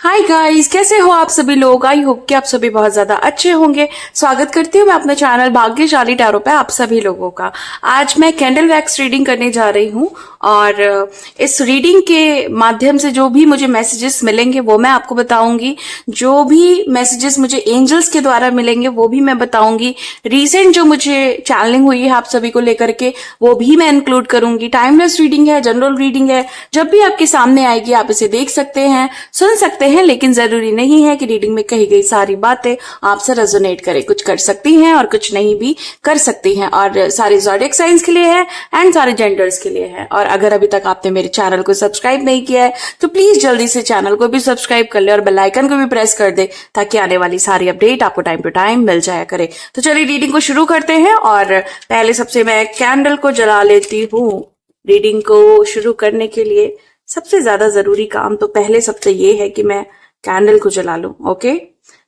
Hi guys, कैसे हो आप सभी लोग। आई होप कि आप सभी बहुत ज्यादा अच्छे होंगे। स्वागत करती हूँ मैं अपने चैनल भाग्यशाली टैरो पे आप सभी लोगों का। आज मैं कैंडल वैक्स रीडिंग करने जा रही हूँ और इस रीडिंग के माध्यम से जो भी मुझे मैसेजेस मिलेंगे वो मैं आपको बताऊंगी। जो भी मैसेजेस मुझे एंजल्स के द्वारा मिलेंगे वो भी मैं बताऊंगी। रिसेंट जो मुझे चैनलिंग हुई है आप सभी को लेकर के वो भी मैं इंक्लूड करूंगी। टाइमलेस रीडिंग है, जनरल रीडिंग है, जब भी आपके सामने आएगी आप इसे देख सकते हैं, सुन सकते हैं, लेकिन जरूरी नहीं है कि रीडिंग में कही गई सारी बातें आपसे रेजोनेट करे। कुछ कर सकती हैं और कुछ नहीं भी कर सकती हैं। और सारे ज़ोडिएक साइंस के लिए है एंड सारे जेंडर्स के लिए है। और अगर अभी तक आपने मेरे चैनल को सब्सक्राइब नहीं किया है तो प्लीज जल्दी से चैनल को भी सब्सक्राइब कर ले और बेल आइकन को भी प्रेस कर दे ताकि आने वाली सारी अपडेट आपको टाइम टू टाइम मिल जाया करे। तो चलिए रीडिंग को शुरू करते हैं। और पहले सबसे मैं कैंडल को जला लेती हूँ। रीडिंग को शुरू करने के लिए सबसे ज्यादा जरूरी काम तो पहले सबसे ये है कि मैं कैंडल को जला लूं। ओके,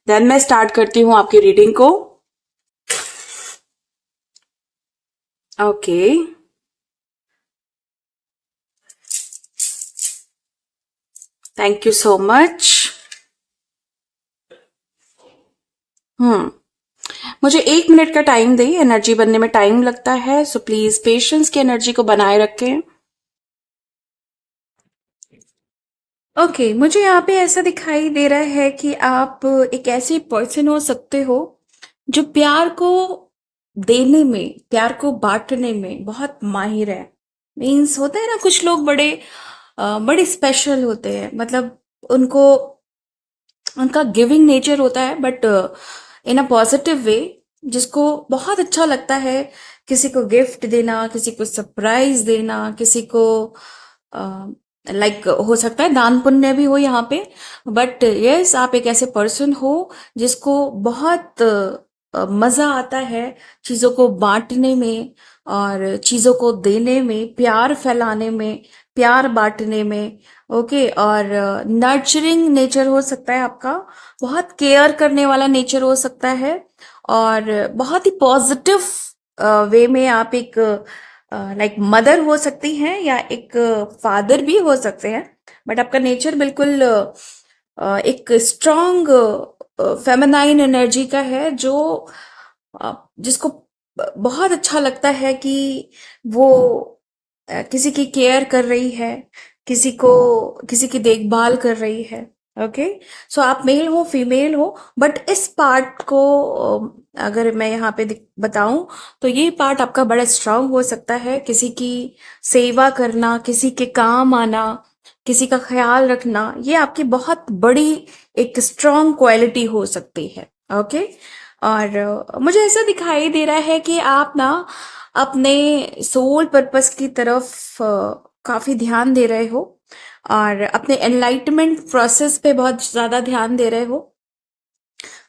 देन मैं स्टार्ट करती हूँ आपकी रीडिंग को। Okay, thank you so much. मुझे 1 मिनट का टाइम दे, एनर्जी बनने में टाइम लगता है, सो प्लीज पेशेंस की एनर्जी को बनाए रखें। ओके, मुझे यहाँ पे ऐसा दिखाई दे रहा है कि आप एक ऐसे पर्सन हो सकते हो जो प्यार को देने में, प्यार को बांटने में बहुत माहिर है। मीन्स होता है ना, कुछ लोग बड़े स्पेशल होते हैं। मतलब उनको उनका गिविंग नेचर होता है, but in a positive way, जिसको बहुत अच्छा लगता है किसी को गिफ्ट देना, किसी को सरप्राइज देना, किसी को लाइक हो सकता है दान पुण्य भी हो यहाँ पे। बट यस, आप एक ऐसे पर्सन हो जिसको बहुत मजा आता है चीजों को बांटने में और चीजों को देने में, प्यार फैलाने में, प्यार बांटने में। ओके, और नर्चरिंग नेचर हो सकता है आपका, बहुत केयर करने वाला नेचर हो सकता है, और बहुत ही पॉजिटिव वे में आप एक लाइक मदर हो सकती हैं या एक फादर भी हो सकते हैं। बट आपका नेचर बिल्कुल एक स्ट्रांग फेमिनाइन एनर्जी का है, जो जिसको बहुत अच्छा लगता है कि वो किसी की केयर कर रही है, किसी की देखभाल कर रही है। ओके, सो आप मेल हो फीमेल हो, बट इस पार्ट को अगर मैं यहाँ पे बताऊं तो ये पार्ट आपका बड़ा स्ट्रांग हो सकता है। किसी की सेवा करना, किसी के काम आना, किसी का ख्याल रखना, ये आपकी बहुत बड़ी एक स्ट्रांग क्वालिटी हो सकती है। ओके, और मुझे ऐसा दिखाई दे रहा है कि आप ना अपने सोल पर्पस की तरफ काफी ध्यान दे रहे हो और अपने एनलाइटमेंट प्रोसेस पे बहुत ज्यादा ध्यान दे रहे हो,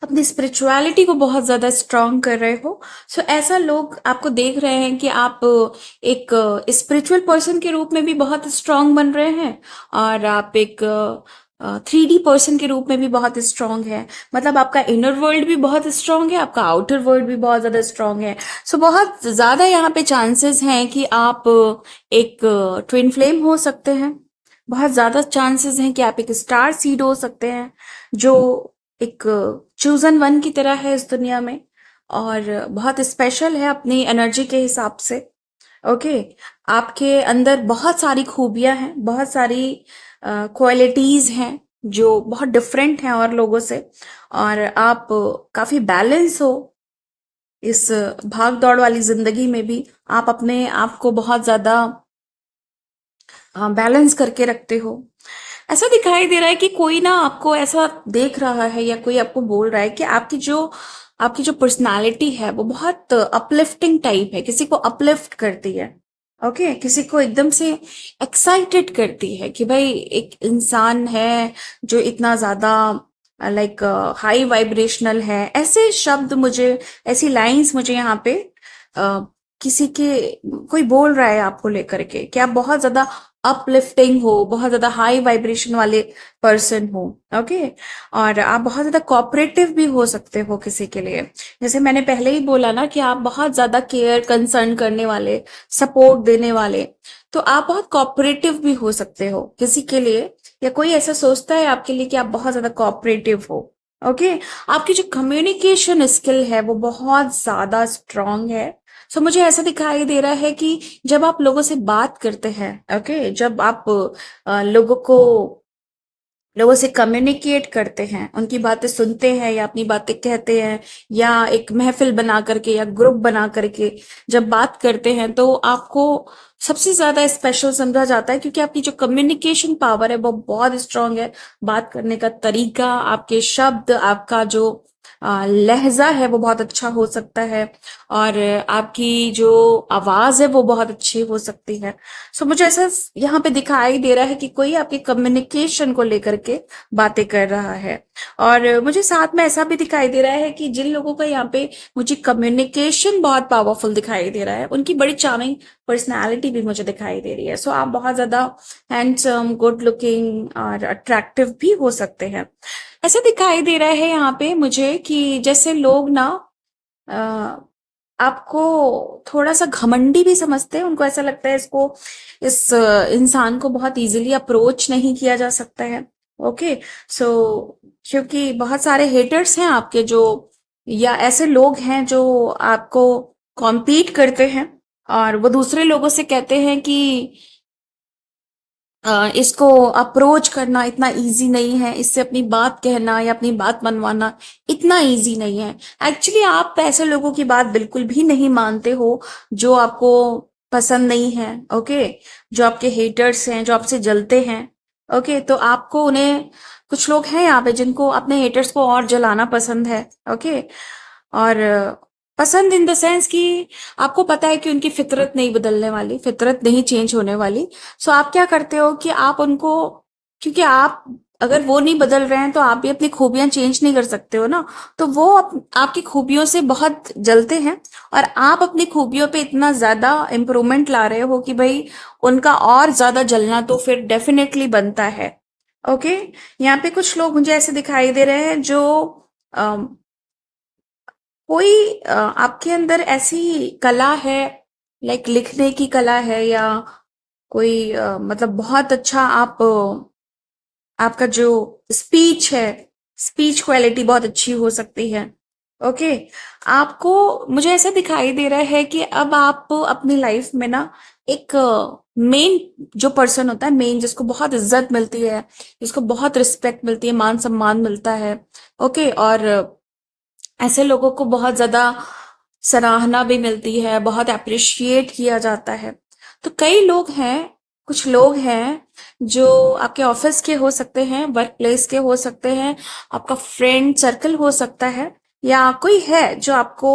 अपनी स्पिरिचुअलिटी को बहुत ज्यादा स्ट्रांग कर रहे हो। सो ऐसा लोग आपको देख रहे हैं कि आप एक स्पिरिचुअल पर्सन के रूप में भी बहुत स्ट्रांग बन रहे हैं और आप एक 3D पर्सन के रूप में भी बहुत स्ट्रांग है। मतलब आपका इनर वर्ल्ड भी बहुत स्ट्रांग है, आपका आउटर वर्ल्ड भी बहुत ज्यादा स्ट्रांग है। सो बहुत ज्यादा यहाँ पे चांसेस हैं कि आप एक ट्विन फ्लेम हो सकते हैं। बहुत ज्यादा चांसेस हैं कि आप एक स्टार सीड हो सकते हैं जो एक चूजन वन की तरह है इस दुनिया में और बहुत स्पेशल है अपनी एनर्जी के हिसाब से। ओके, आपके अंदर बहुत सारी खूबियां हैं, बहुत सारी क्वालिटीज हैं जो बहुत डिफरेंट हैं और लोगों से, और आप काफी बैलेंस हो इस भाग दौड़ वाली जिंदगी में भी। आप अपने आप को बहुत ज्यादा बैलेंस करके रखते हो। ऐसा दिखाई दे रहा है कि कोई ना आपको ऐसा देख रहा है या कोई आपको बोल रहा है कि आपकी जो पर्सनालिटी है वो बहुत अपलिफ्टिंग टाइप है, किसी को अपलिफ्ट करती है। ओके, किसी को एकदम से एक्साइटेड करती है कि भाई एक इंसान है जो इतना ज्यादा लाइक हाई वाइब्रेशनल है। ऐसे शब्द मुझे, ऐसी लाइंस मुझे यहाँ पे किसी के कोई बोल रहा है आपको लेकर के कि आप बहुत ज्यादा अपलिफ्टिंग हो, बहुत ज्यादा हाई वाइब्रेशन वाले पर्सन हो। ओके। और आप बहुत ज्यादा कोऑपरेटिव भी हो सकते हो किसी के लिए। जैसे मैंने पहले ही बोला ना कि आप बहुत ज्यादा केयर कंसर्न करने वाले, सपोर्ट देने वाले, तो आप बहुत कोऑपरेटिव भी हो सकते हो किसी के लिए, या कोई ऐसा सोचता है आपके लिए कि आप बहुत ज्यादा कोऑपरेटिव हो। ओके। आपकी जो कम्युनिकेशन स्किल है वो बहुत ज्यादा स्ट्रांग है। सो मुझे ऐसा दिखाई दे रहा है कि जब आप लोगों से बात करते हैं, ओके, जब आप लोगों से कम्युनिकेट करते हैं, उनकी बातें सुनते हैं या अपनी बातें कहते हैं, या एक महफिल बना करके या ग्रुप बना करके जब बात करते हैं, तो आपको सबसे ज्यादा स्पेशल समझा जाता है, क्योंकि आपकी जो कम्युनिकेशन पावर है वो बहुत स्ट्रांग है। बात करने का तरीका, आपके शब्द, आपका जो लहजा है वो बहुत अच्छा हो सकता है, और आपकी जो आवाज है वो बहुत अच्छी हो सकती है। सो मुझे ऐसा यहाँ पे दिखाई दे रहा है कि कोई आपके कम्युनिकेशन को लेकर के बातें कर रहा है। और मुझे साथ में ऐसा भी दिखाई दे रहा है कि जिन लोगों का यहाँ पे मुझे कम्युनिकेशन बहुत पावरफुल दिखाई दे रहा है, उनकी बड़ी चार्मिंग पर्सनालिटी भी मुझे दिखाई दे रही है। सो आप बहुत ज्यादा हैंडसम, गुड लुकिंग और अट्रैक्टिव भी हो सकते हैं। ऐसा दिखाई दे रहा है यहाँ पे मुझे कि जैसे लोग ना अ, आपको थोड़ा सा घमंडी भी समझते हैं। उनको ऐसा लगता है इस इंसान को बहुत इजीली अप्रोच नहीं किया जा सकता है। ओके। सो क्योंकि बहुत सारे हेटर्स हैं आपके, जो या ऐसे लोग हैं जो आपको कॉम्पीट करते हैं, और वो दूसरे लोगों से कहते हैं कि इसको अप्रोच करना इतना इजी नहीं है, इससे अपनी बात कहना या अपनी बात मनवाना इतना इजी नहीं है। एक्चुअली आप ऐसे लोगों की बात बिल्कुल भी नहीं मानते हो जो आपको पसंद नहीं है। ओके। जो आपके हेटर्स हैं, जो आपसे जलते हैं। ओके। तो आपको उन्हें, कुछ लोग हैं यहाँ पे जिनको अपने हेटर्स को और जलाना पसंद है। ओके। और पसंद इन द सेंस कि आपको पता है कि उनकी फितरत नहीं बदलने वाली, फितरत नहीं चेंज होने वाली। सो आप क्या करते हो कि आप उनको, क्योंकि आप, अगर वो नहीं बदल रहे हैं तो आप भी अपनी खूबियां चेंज नहीं कर सकते हो ना। तो वो आपकी खूबियों से बहुत जलते हैं, और आप अपनी खूबियों पे इतना ज्यादा इम्प्रूवमेंट ला रहे हो कि भाई उनका और ज्यादा जलना तो फिर डेफिनेटली बनता है। ओके। यहाँ पे कुछ लोग मुझे ऐसे दिखाई दे रहे हैं जो कोई आपके अंदर ऐसी कला है, लाइक लिखने की कला है, या कोई मतलब बहुत अच्छा आप आपका जो स्पीच है, स्पीच क्वालिटी बहुत अच्छी हो सकती है। ओके। आपको, मुझे ऐसा दिखाई दे रहा है कि अब आप अपनी लाइफ में ना एक मेन जो पर्सन होता है, मेन जिसको बहुत इज्जत मिलती है, जिसको बहुत रिस्पेक्ट मिलती है, मान सम्मान मिलता है। ओके। और ऐसे लोगों को बहुत ज्यादा सराहना भी मिलती है, बहुत अप्रिशिएट किया जाता है। तो कई लोग हैं, कुछ लोग हैं जो आपके ऑफिस के हो सकते हैं, वर्क प्लेस के हो सकते हैं, आपका फ्रेंड सर्कल हो सकता है, या कोई है जो आपको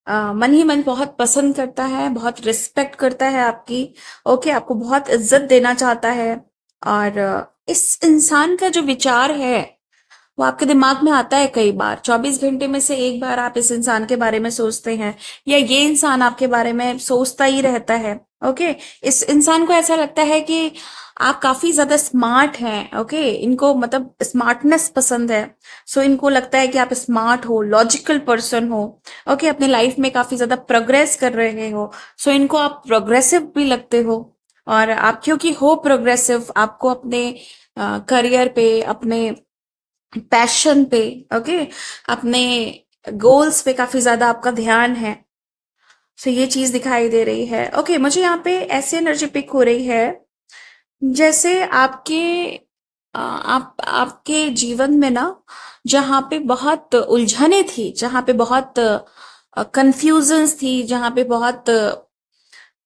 मन ही मन बहुत पसंद करता है, बहुत रिस्पेक्ट करता है आपकी। ओके। आपको बहुत इज्जत देना चाहता है। और इस इंसान का जो विचार है वो आपके दिमाग में आता है कई बार, 24 घंटे में से एक बार आप इस इंसान के बारे में सोचते हैं, या ये इंसान आपके बारे में सोचता ही रहता है। ओके। इस इंसान को ऐसा लगता है कि आप काफी ज्यादा स्मार्ट हैं। ओके। इनको मतलब स्मार्टनेस पसंद है। सो इनको लगता है कि आप स्मार्ट हो, लॉजिकल पर्सन हो। ओके। अपनी लाइफ में काफी ज्यादा प्रोग्रेस कर रहे हो। सो इनको आप प्रोग्रेसिव भी लगते हो। और आप क्योंकि हो प्रोग्रेसिव, आपको अपने करियर पे, अपने पैशन पे, ओके, अपने गोल्स पे काफी ज्यादा आपका ध्यान है। सो ये चीज दिखाई दे रही है। ओके। मुझे यहाँ पे ऐसी एनर्जी पिक हो रही है जैसे आप आपके जीवन में ना, जहाँ पे बहुत उलझने थी, जहाँ पे बहुत कंफ्यूजन्स थी, जहाँ पे बहुत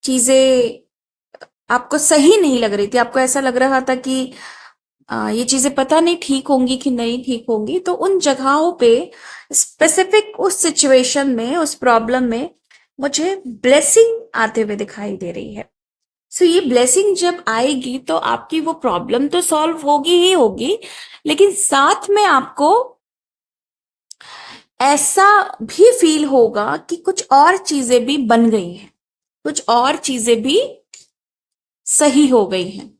चीजें आपको सही नहीं लग रही थी, आपको ऐसा लग रहा था कि ये चीजें पता नहीं ठीक होंगी कि नहीं ठीक होंगी, तो उन जगहों पे स्पेसिफिक उस सिचुएशन में, उस प्रॉब्लम में मुझे ब्लेसिंग आते हुए दिखाई दे रही है। सो ये ब्लेसिंग जब आएगी तो आपकी वो प्रॉब्लम तो सॉल्व होगी ही होगी, लेकिन साथ में आपको ऐसा भी फील होगा कि कुछ और चीजें भी बन गई हैं, कुछ और चीजें भी सही हो गई हैं।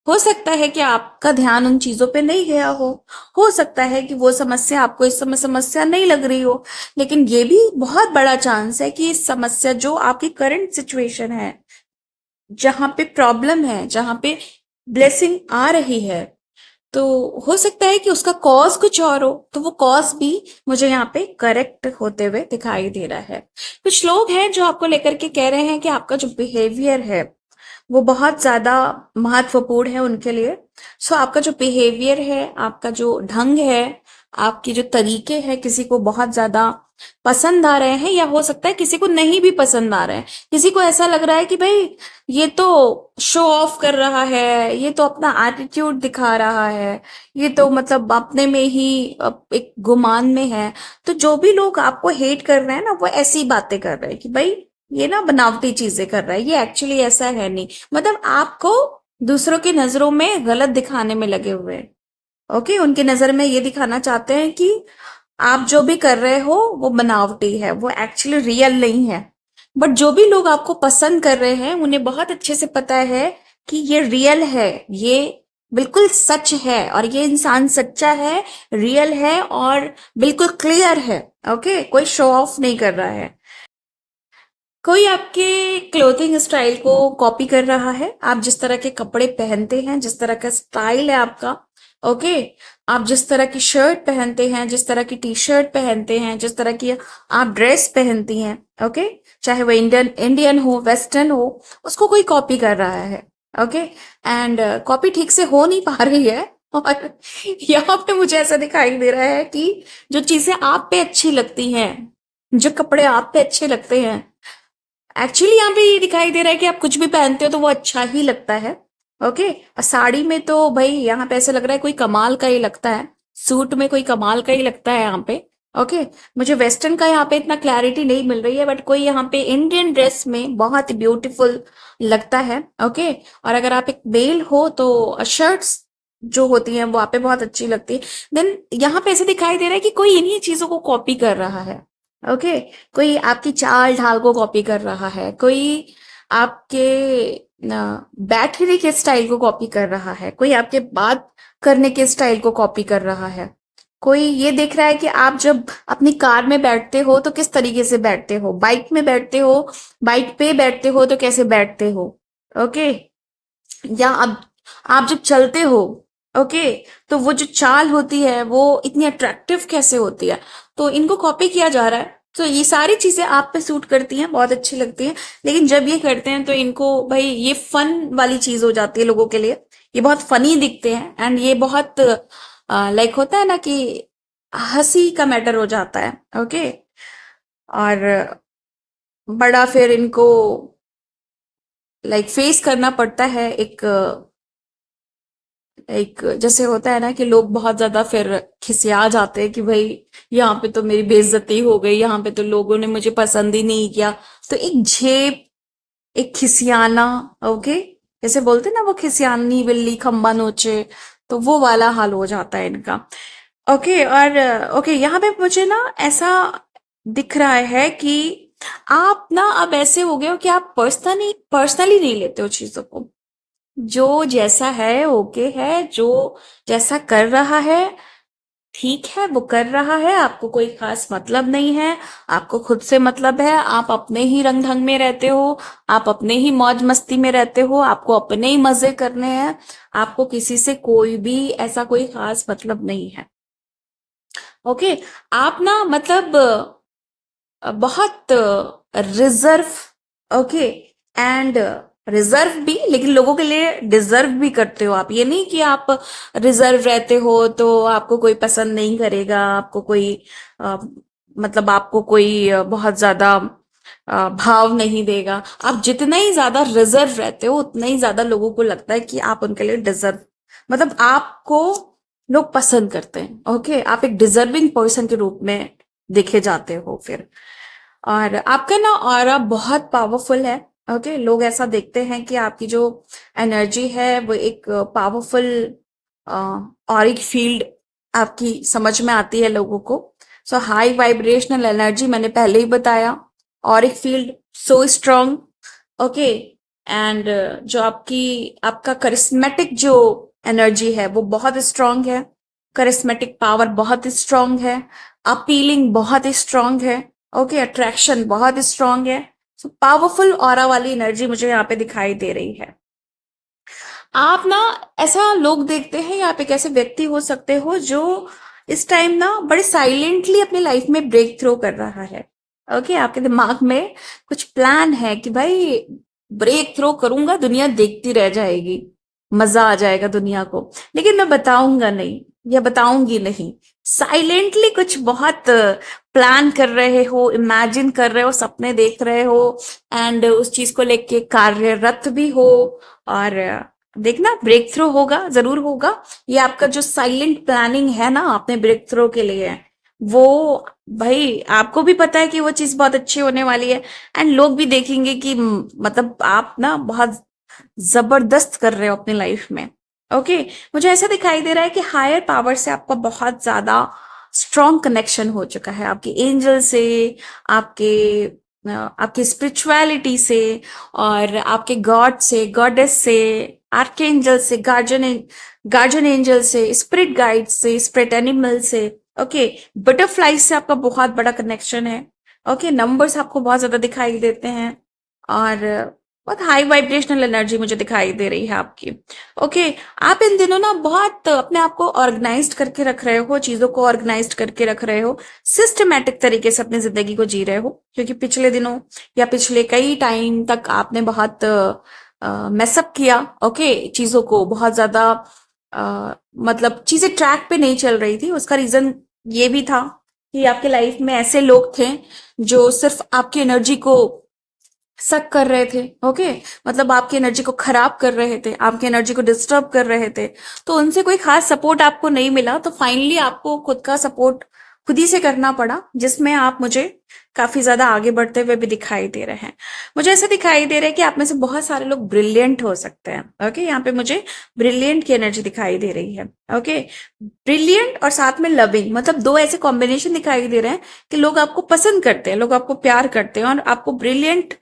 हो सकता है कि आपका ध्यान उन चीजों पे नहीं गया हो सकता है कि वो समस्या आपको इस समय समस्या नहीं लग रही हो, लेकिन ये भी बहुत बड़ा चांस है कि इस समस्या जो आपकी करंट सिचुएशन है, जहां पे प्रॉब्लम है, जहां पे ब्लेसिंग आ रही है, तो हो सकता है कि उसका कॉज कुछ और हो, तो वो कॉज भी मुझे यहाँ पे करेक्ट होते हुए दिखाई दे रहा है। कुछ लोग हैं जो आपको लेकर के कह रहे हैं कि आपका जो बिहेवियर है वो बहुत ज्यादा महत्वपूर्ण है उनके लिए। सो आपका जो बिहेवियर है, आपका जो ढंग है, आपके जो तरीके हैं, किसी को बहुत ज्यादा पसंद आ रहे हैं, या हो सकता है किसी को नहीं भी पसंद आ रहे हैं। किसी को ऐसा लग रहा है कि भाई ये तो शो ऑफ कर रहा है, ये तो अपना एटीट्यूड दिखा रहा है, ये तो मतलब अपने में ही एक गुमान में है। तो जो भी लोग आपको हेट कर रहे हैं ना, वो ऐसी बातें कर रहे हैं कि भाई ये ना बनावटी चीजें कर रहा है, ये एक्चुअली ऐसा है नहीं। मतलब आपको दूसरों की नजरों में गलत दिखाने में लगे हुए हैं। ओके, उनकी नजर में ये दिखाना चाहते हैं कि आप जो भी कर रहे हो वो बनावटी है, वो एक्चुअली रियल नहीं है। बट जो भी लोग आपको पसंद कर रहे हैं उन्हें बहुत अच्छे से पता है कि ये रियल है, ये बिल्कुल सच है, और ये इंसान सच्चा है, रियल है, और बिल्कुल क्लियर है। ओके, कोई शो ऑफ नहीं कर रहा है। कोई आपके क्लोथिंग स्टाइल को कॉपी कर रहा है, आप जिस तरह के कपड़े पहनते हैं, जिस तरह का स्टाइल है आपका। ओके, आप जिस तरह की शर्ट पहनते हैं, जिस तरह की टी शर्ट पहनते हैं, जिस तरह की आप ड्रेस पहनती हैं, ओके, चाहे वो इंडियन इंडियन हो, वेस्टर्न हो, उसको कोई कॉपी कर रहा है। ओके, एंड कॉपी ठीक से हो नहीं पा रही है। और यहाँ पे मुझे ऐसा दिखाई दे रहा है कि जो चीजें आप पे अच्छी लगती हैं, जो कपड़े आप पे अच्छे लगते हैं, एक्चुअली यहाँ पे ये दिखाई दे रहा है कि आप कुछ भी पहनते हो तो वो अच्छा ही लगता है। ओके, और साड़ी में तो भाई यहाँ पे ऐसा लग रहा है कोई कमाल का ही लगता है, सूट में कोई कमाल का ही लगता है यहाँ पे। ओके, मुझे वेस्टर्न का यहाँ पे इतना क्लैरिटी नहीं मिल रही है, बट कोई यहाँ पे इंडियन ड्रेस में बहुत ब्यूटीफुल लगता है। ओके, और अगर आप एक मेल हो तो शर्ट्स जो होती हैं वो आप पे बहुत अच्छी लगती है। देन यहाँ पे ऐसे दिखाई दे रहा है कि कोई इन्हीं चीजों को कॉपी कर रहा है। ओके, कोई आपकी चाल ढाल को कॉपी कर रहा है, कोई आपके बैठने के स्टाइल को कॉपी कर रहा है, कोई आपके बात करने के स्टाइल को कॉपी कर रहा है, कोई ये देख रहा है कि आप जब अपनी कार में बैठते हो तो किस तरीके से बैठते हो, बाइक में बैठते हो, बाइक पे बैठते हो तो कैसे बैठते हो। ओके, या अब आप जब चलते हो, ओके, तो वो जो चाल होती है वो इतनी अट्रैक्टिव कैसे होती है। तो इनको कॉपी किया जा रहा है। तो ये सारी चीजें आप पे सूट करती हैं, बहुत अच्छी लगती हैं, लेकिन जब ये करते हैं तो इनको भाई ये फन वाली चीज हो जाती है लोगों के लिए। ये बहुत फनी दिखते हैं, एंड ये बहुत लाइक होता है ना कि हंसी का मैटर हो जाता है। ओके, और बड़ा फिर इनको लाइक फेस करना पड़ता है। एक जैसे होता है ना कि लोग बहुत ज्यादा फिर खिसिया जाते हैं कि भाई यहाँ पे तो मेरी बेइज्जती हो गई, यहाँ पे तो लोगों ने मुझे पसंद ही नहीं किया। तो एक झेप, एक खिसियाना। ओके, जैसे बोलते हैं ना, वो खिसियानी बिल्ली खंबा नोचे, तो वो वाला हाल हो जाता है इनका। ओके, और ओके, यहाँ पे मुझे ना ऐसा दिख रहा है कि आप ना अब ऐसे हो गए हो कि आप पर्सनली पर्सनली नहीं लेते हो चीजों को। जो जैसा है ओके है, जो जैसा कर रहा है ठीक है, वो कर रहा है, आपको कोई खास मतलब नहीं है, आपको खुद से मतलब है, आप अपने ही रंग ढंग में रहते हो, आप अपने ही मौज मस्ती में रहते हो, आपको अपने ही मजे करने हैं, आपको किसी से कोई भी ऐसा कोई खास मतलब नहीं है। ओके, आप ना मतलब बहुत रिजर्व, ओके, एंड रिजर्व भी, लेकिन लोगों के लिए डिजर्व भी करते हो आप। ये नहीं कि आप रिजर्व रहते हो तो आपको कोई पसंद नहीं करेगा, आपको कोई अ, मतलब आपको कोई बहुत ज्यादा भाव नहीं देगा। आप जितना ही ज्यादा रिजर्व रहते हो उतना ही ज्यादा लोगों को लगता है कि आप उनके लिए डिजर्व, मतलब आपको लोग पसंद करते हैं। ओके, आप एक डिजर्विंग पर्सन के रूप में देखे जाते हो फिर। और आपका ना ऑरा बहुत पावरफुल है। ओके, लोग ऐसा देखते हैं कि आपकी जो एनर्जी है वो एक पावरफुल ऑरिक फील्ड आपकी समझ में आती है लोगों को। सो हाई वाइब्रेशनल एनर्जी मैंने पहले ही बताया, Auric field so strong. Okay, and जो आपका करिस्मेटिक जो एनर्जी है वो बहुत स्ट्रांग है, करिस्मेटिक पावर बहुत स्ट्रांग है, अपीलिंग बहुत स्ट्रांग है, ओके, अट्रैक्शन बहुत स्ट्रांग है। सो पावरफुल ऑरा वाली एनर्जी मुझे यहाँ पे दिखाई दे रही है। आप ना ऐसा लोग देखते हैं, या आप एक ऐसे व्यक्ति हो सकते हो जो इस टाइम ना बड़े साइलेंटली अपनी लाइफ में ब्रेक थ्रू कर रहा है। ओके, आपके दिमाग में कुछ प्लान है कि भाई ब्रेक थ्रू करूंगा, दुनिया देखती रह जाएगी, मजा आ जाएगा दुनिया को, लेकिन मैं बताऊंगा नहीं या बताऊंगी नहीं। साइलेंटली कुछ बहुत प्लान कर रहे हो, इमेजिन कर रहे हो, सपने देख रहे हो, एंड उस चीज को लेके कार्यरत भी हो। और देखना ब्रेक थ्रू होगा, जरूर होगा। ये आपका जो साइलेंट प्लानिंग है ना आपने ब्रेक थ्रू के लिए, वो भाई आपको भी पता है कि वो चीज बहुत अच्छी होने वाली है। एंड लोग भी देखेंगे कि मतलब आप ना बहुत जबरदस्त कर रहे हो अपनी लाइफ में। ओके, मुझे ऐसा दिखाई दे रहा है कि हायर पावर से आपका बहुत ज्यादा स्ट्रॉन्ग कनेक्शन हो चुका है, आपके एंजल से, आपके आपकी स्पिरिचुअलिटी से, और आपके गॉड से, गॉडेस से, आर्कएंजल से, गार्जियन एंजल से, स्पिरिट गाइड से, स्पिरिट एनिमल से। ओके, बटरफ्लाई से आपका बहुत बड़ा कनेक्शन है। ओके, नंबर्स आपको बहुत ज्यादा दिखाई देते हैं, और बहुत हाई वाइब्रेशनल एनर्जी मुझे दिखाई दे रही है आपकी। ओके, आप इन दिनों ना बहुत अपने आप को ऑर्गेनाइज्ड करके रख रहे हो, चीजों को ऑर्गेनाइज्ड करके रख रहे हो, सिस्टमैटिक तरीके से अपनी जिंदगी को जी रहे हो, क्योंकि पिछले दिनों या पिछले कई टाइम तक आपने बहुत मैसअप किया। ओके, चीजों को बहुत ज्यादा मतलब चीजें ट्रैक पे नहीं चल रही थी। उसका रीजन ये भी था कि आपके लाइफ में ऐसे लोग थे जो सिर्फ आपकी एनर्जी को सक कर रहे थे। ओके, मतलब आपकी एनर्जी को खराब कर रहे थे, आपकी एनर्जी को डिस्टर्ब कर रहे थे। तो उनसे कोई खास सपोर्ट आपको नहीं मिला, तो फाइनली आपको खुद का सपोर्ट खुद ही से करना पड़ा, जिसमें आप मुझे काफी ज्यादा आगे बढ़ते हुए भी दिखाई दे रहे हैं। मुझे ऐसा दिखाई दे रहा है कि आप में से बहुत सारे लोग ब्रिलियंट हो सकते हैं। ओके, यहाँ पे मुझे ब्रिलियंट की एनर्जी दिखाई दे रही है। ओके, ब्रिलियंट और साथ में लविंग, मतलब दो ऐसे कॉम्बिनेशन दिखाई दे रहे हैं कि लोग आपको पसंद करते हैं, लोग आपको प्यार करते हैं और आपको ब्रिलियंट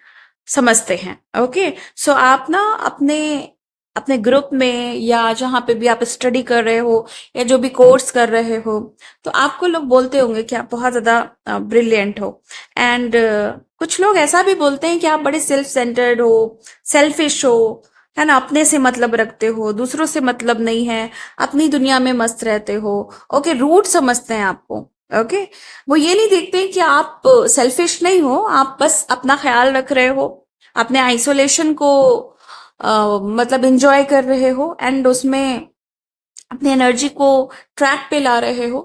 समझते हैं। ओके, सो आप ना अपने अपने ग्रुप में या जहां पे भी आप स्टडी कर रहे हो या जो भी कोर्स कर रहे हो, तो आपको लोग बोलते होंगे कि आप बहुत ज्यादा ब्रिलियंट हो। एंड कुछ लोग ऐसा भी बोलते हैं कि आप बड़े सेल्फ सेंटर्ड हो, सेल्फिश हो, है ना, अपने से मतलब रखते हो, दूसरों से मतलब नहीं है, अपनी दुनिया में मस्त रहते हो। ओके, रूट समझते हैं आपको। ओके, वो ये नहीं देखते कि आप सेल्फिश नहीं हो, आप बस अपना ख्याल रख रहे हो, अपने आइसोलेशन को मतलब एंजॉय कर रहे हो, एंड उसमें अपनी एनर्जी को ट्रैक पे ला रहे हो।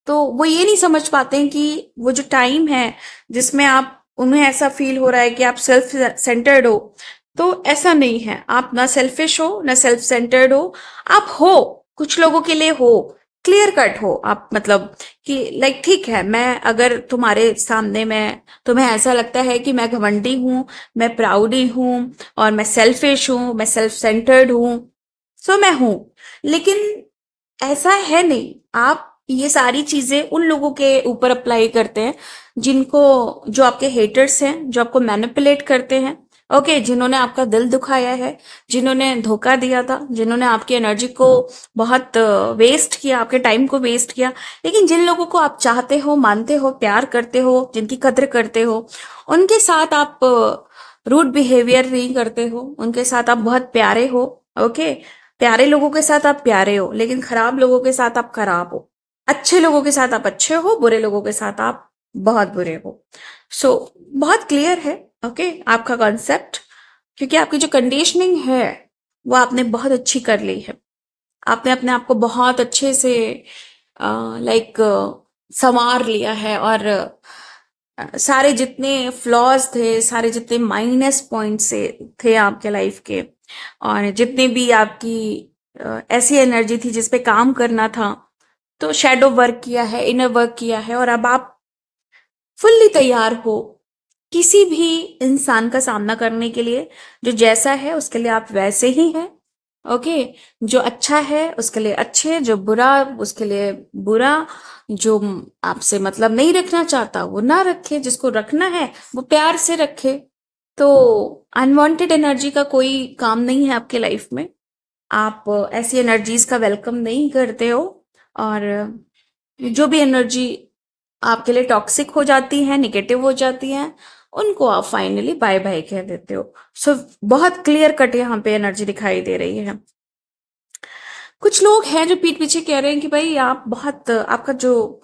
तो वो ये नहीं समझ पाते हैं कि वो जो टाइम है जिसमें आप उन्हें ऐसा फील हो रहा है कि आप सेल्फ सेंटर्ड हो, तो ऐसा नहीं है। आप ना सेल्फिश हो ना सेल्फ सेंटर्ड हो, आप हो, कुछ लोगों के लिए हो, क्लियर कट हो आप, मतलब कि लाइक ठीक है, मैं अगर तुम्हारे सामने मैं तुम्हें ऐसा लगता है कि मैं घमंडी हूं, मैं प्राउडी हूं, और मैं सेल्फिश हूं, मैं सेल्फ सेंटर्ड हूं, सो मैं हूं। लेकिन ऐसा है नहीं। आप ये सारी चीजें उन लोगों के ऊपर अप्लाई करते हैं जिनको, जो आपके हेटर्स हैं, जो आपको मैनिपुलेट करते हैं। ओके, जिन्होंने आपका दिल दुखाया है, जिन्होंने धोखा दिया था, जिन्होंने आपकी एनर्जी को बहुत वेस्ट किया, आपके टाइम को वेस्ट किया। लेकिन जिन लोगों को आप चाहते हो, मानते हो, प्यार करते हो, जिनकी कद्र करते हो, उनके साथ आप रूड बिहेवियर नहीं करते हो, उनके साथ आप बहुत प्यारे हो। ओके, प्यारे लोगों के साथ आप प्यारे हो, लेकिन खराब लोगों के साथ आप खराब हो। अच्छे लोगों के साथ आप अच्छे हो, बुरे लोगों के साथ आप बहुत बुरे हो। सो बहुत क्लियर है। ओके, आपका कॉन्सेप्ट, क्योंकि आपकी जो कंडीशनिंग है वो आपने बहुत अच्छी कर ली है। आपने अपने आप को बहुत अच्छे से लाइक संवार लिया है, और सारे जितने फ्लॉज थे, सारे जितने माइनस पॉइंट से थे आपके लाइफ के, और जितने भी आपकी ऐसी एनर्जी थी जिस पे काम करना था, तो शैडो वर्क किया है, इनर वर्क किया है, और अब आप फुल्ली तैयार हो किसी भी इंसान का सामना करने के लिए। जो जैसा है उसके लिए आप वैसे ही हैं। ओके, जो अच्छा है उसके लिए अच्छे, जो बुरा उसके लिए बुरा, जो आपसे मतलब नहीं रखना चाहता वो ना रखे, जिसको रखना है वो प्यार से रखे। तो अनवांटेड एनर्जी का कोई काम नहीं है आपके लाइफ में। आप ऐसी एनर्जीज का वेलकम नहीं करते हो, और जो भी एनर्जी आपके लिए टॉक्सिक हो जाती है, निगेटिव हो जाती है, उनको आप फाइनली बाय बाय कह देते हो। सो बहुत क्लियर कट यहाँ पे एनर्जी दिखाई दे रही है। कुछ लोग हैं जो पीठ पीछे कह रहे हैं कि भाई आप बहुत आपका जो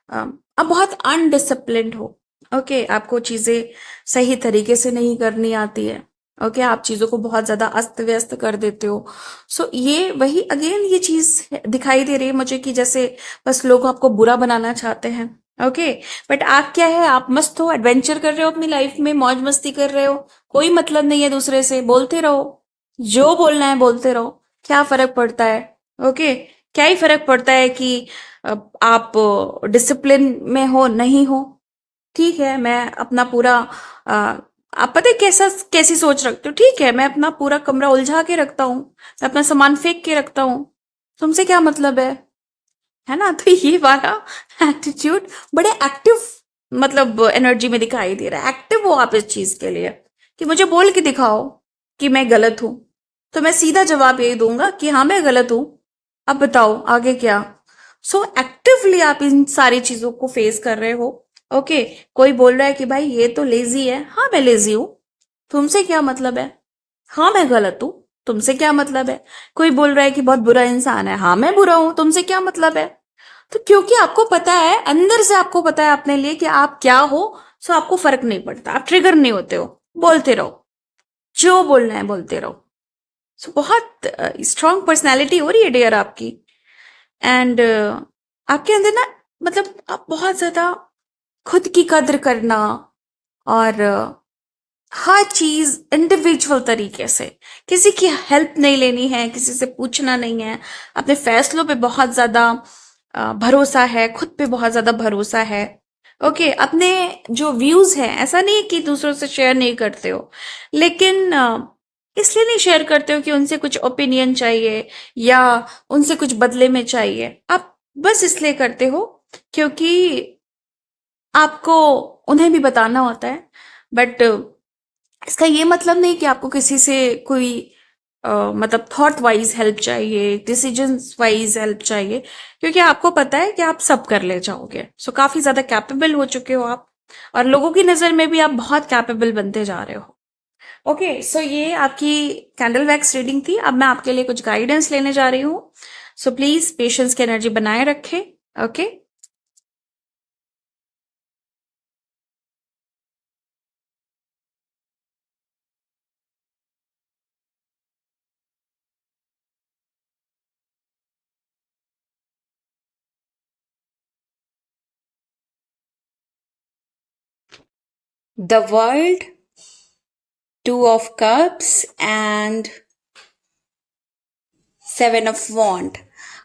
आप बहुत अनडिसिप्लिन्ड हो। ओके, आपको चीजें सही तरीके से नहीं करनी आती है। ओके, आप चीजों को बहुत ज्यादा अस्त व्यस्त कर देते हो। सो ये वही अगेन ये चीज दिखाई दे रही है मुझे कि जैसे बस लोग आपको बुरा बनाना चाहते हैं। ओके, बट आप क्या है, आप मस्त हो, एडवेंचर कर रहे हो अपनी लाइफ में, मौज मस्ती कर रहे हो, कोई मतलब नहीं है दूसरे से, बोलते रहो, जो बोलना है बोलते रहो, क्या फर्क पड़ता है। ओके, क्या ही फर्क पड़ता है कि आप डिसिप्लिन में हो नहीं हो। ठीक है, मैं अपना पूरा अ, आप पता है कैसा कैसी सोच रखते हो, ठीक है, मैं अपना पूरा कमरा उलझा के रखता हूँ, मैं अपना सामान फेंक के रखता हूँ, तुमसे क्या मतलब है ना। तो ये वाला एटीट्यूड बड़े एक्टिव मतलब एनर्जी में दिखाई दे रहा है। एक्टिव हो आप इस चीज के लिए कि मुझे बोल के दिखाओ कि मैं गलत हूं, तो मैं सीधा जवाब यही दूंगा कि हाँ मैं गलत हूं, अब बताओ आगे क्या। सो एक्टिवली आप इन सारी चीजों को फेस कर रहे हो। ओके, कोई बोल रहा है कि भाई ये तो लेजी है, हाँ मैं लेजी हूं, तुमसे क्या मतलब है। हाँ मैं गलत हूं, तुमसे क्या मतलब है। कोई बोल रहा है कि बहुत बुरा इंसान है, हाँ मैं बुरा हूं, तुमसे क्या मतलब है। तो क्योंकि आपको पता है, अंदर से आपको पता है अपने लिए कि आप क्या हो, सो आपको फर्क नहीं पड़ता, आप ट्रिगर नहीं होते हो, बोलते रहो, जो बोलना है बोलते रहो। सो बहुत स्ट्रांग पर्सनैलिटी हो रही है डियर आपकी। एंड आपके अंदर ना, मतलब आप बहुत ज्यादा खुद की कद्र करना, और हर चीज इंडिविजुअल तरीके से, किसी की हेल्प नहीं लेनी है, किसी से पूछना नहीं है, अपने फैसलों पे बहुत ज्यादा भरोसा है, खुद पे बहुत ज्यादा भरोसा है। ओके, अपने जो व्यूज हैं, ऐसा नहीं कि दूसरों से शेयर नहीं करते हो, लेकिन इसलिए नहीं शेयर करते हो कि उनसे कुछ ओपिनियन चाहिए या उनसे कुछ बदले में चाहिए। आप बस इसलिए करते हो क्योंकि आपको उन्हें भी बताना होता है। बट इसका ये मतलब नहीं कि आपको किसी से कोई मतलब थॉट वाइज हेल्प चाहिए, डिसीजंस वाइज हेल्प चाहिए, क्योंकि आपको पता है कि आप सब कर ले जाओगे। सो काफी ज्यादा कैपेबल हो चुके हो आप, और लोगों की नजर में भी आप बहुत कैपेबल बनते जा रहे हो। ओके, सो ये आपकी कैंडल वैक्स रीडिंग थी। अब मैं आपके लिए कुछ गाइडेंस लेने जा रही हूँ। सो प्लीज पेशेंस की एनर्जी बनाए रखें। Okay, the world, two of cups and seven of wand.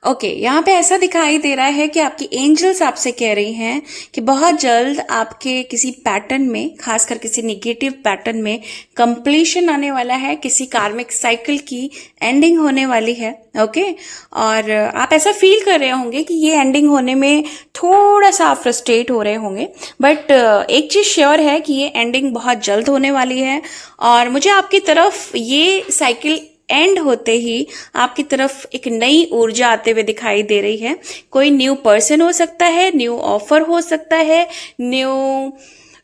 Okay, यहाँ पे ऐसा दिखाई दे रहा है कि आपकी एंजल्स आपसे कह रही हैं कि बहुत जल्द आपके किसी पैटर्न में, खासकर किसी निगेटिव पैटर्न में कंप्लीशन आने वाला है, किसी कार्मिक साइकिल की एंडिंग होने वाली है। ओके, और आप ऐसा फील कर रहे होंगे कि ये एंडिंग होने में थोड़ा सा आप फ्रस्ट्रेट हो रहे होंगे, बट एक चीज श्योर है कि ये एंडिंग बहुत जल्द होने वाली है। और मुझे आपकी तरफ ये साइकिल एंड होते ही आपकी तरफ एक नई ऊर्जा आते हुए दिखाई दे रही है। कोई न्यू पर्सन हो सकता है, न्यू ऑफर हो सकता है, न्यू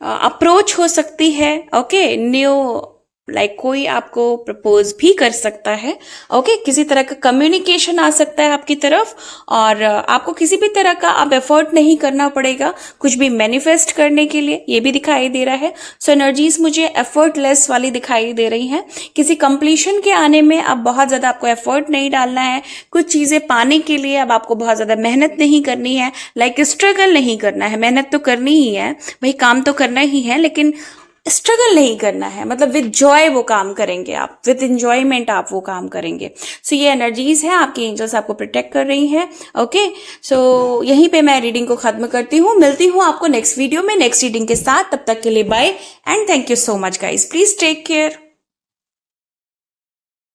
अप्रोच हो सकती है। ओके, न्यू लाइक कोई आपको प्रपोज भी कर सकता है। ओके, किसी तरह का कम्युनिकेशन आ सकता है आपकी तरफ, और आपको किसी भी तरह का अब एफर्ट नहीं करना पड़ेगा कुछ भी मैनिफेस्ट करने के लिए, ये भी दिखाई दे रहा है। सो एनर्जीज मुझे एफर्टलेस वाली दिखाई दे रही हैं। किसी कंप्लीशन के आने में अब बहुत ज्यादा आपको एफर्ट नहीं डालना है, कुछ चीजें पाने के लिए अब आपको बहुत ज्यादा मेहनत नहीं करनी है, लाइक स्ट्रगल नहीं करना है। मेहनत तो करनी ही है भाई, काम तो करना ही है, लेकिन स्ट्रगल नहीं करना है। मतलब विद जॉय वो काम करेंगे आप, विद इंजॉयमेंट आप वो काम करेंगे। सो ये एनर्जीज है, आपकी एंजल्स आपको प्रोटेक्ट कर रही हैं। ओके, सो यहीं पे मैं रीडिंग को खत्म करती हूँ। मिलती हूँ आपको नेक्स्ट वीडियो में नेक्स्ट रीडिंग के साथ। तब तक के लिए bye and thank you so much guys. Please take care.